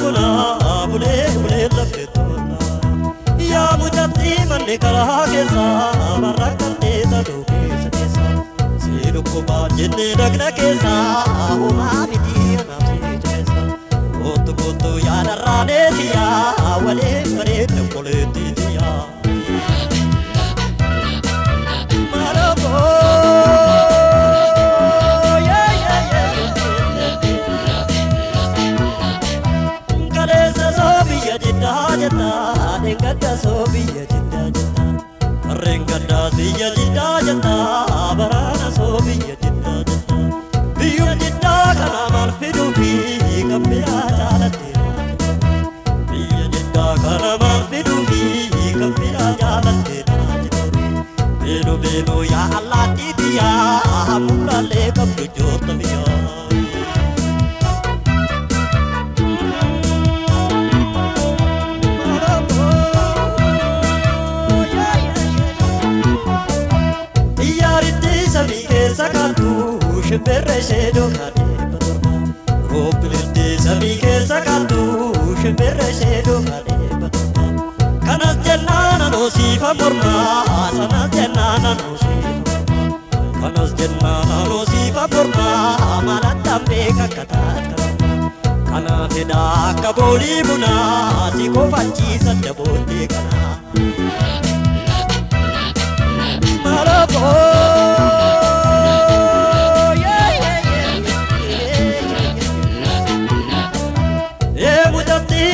buna bule bule lafetona ya mujatti manne kara kesa barakante tadu kesa siru ko ba jenne dagna kesa o ma miti na kesa otu ya darane dia wale mare tole dia marabo Rengada sobiya jidda jidda Rengada siya jidda jidda Barana sobiya jidda jidda Biyu jidda kana marfidu fi Kabbira jalate Biyu jidda kana marfidu fi Kabbira jalate Belu belu ya Allah didiya Mula le kabdu jota biya Sakatu shibere shedo kade patorba Robilde samike sakatu shibere shedo kade patorba Kanas jennana no sifa morma sanas jennana no sifa Kanas jennana no sifa morma malatambe kakatat kana feda kaboli buna siko fachi sadabode kana Marabo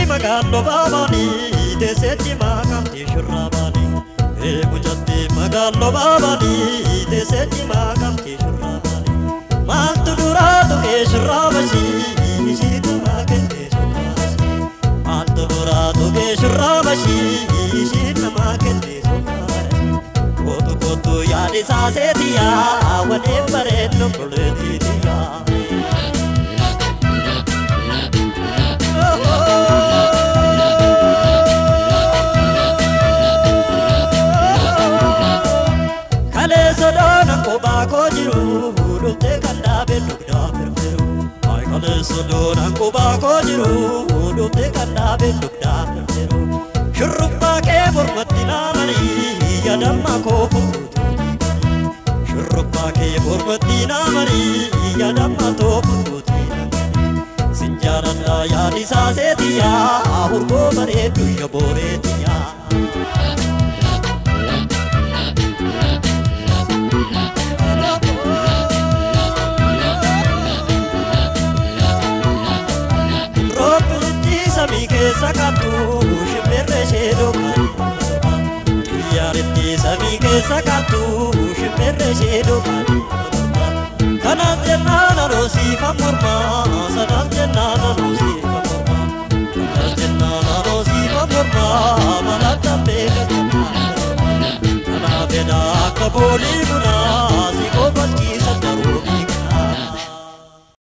Magalo babani deseti makamti shurabani mujatti magalo babani deseti makamti shurabani mantu duratu ke shurabashi isitu makente sukasi mantu duratu ke shurabashi isitu makente sukasi kotu yadi sasetiya wane parenno kuletiya Koba kojiru dufte kanda belukda perperu ay kale sodona koba kojiru dufte kanda belukda perperu shurubba ke burmatina mani yadamma ko futu shurubba ke burmatina mani yadamma to futu sinjarana yadi sasetiya urgo bare duya boretiya Samike sakatu shibere shedo kade Yariti samike sakatu shibere shedo kade Kanas jennana no sifa morma sanas jennana no sifa morma Kanas jennana no sifa morma malatambe kakana Kana feda kaboli buna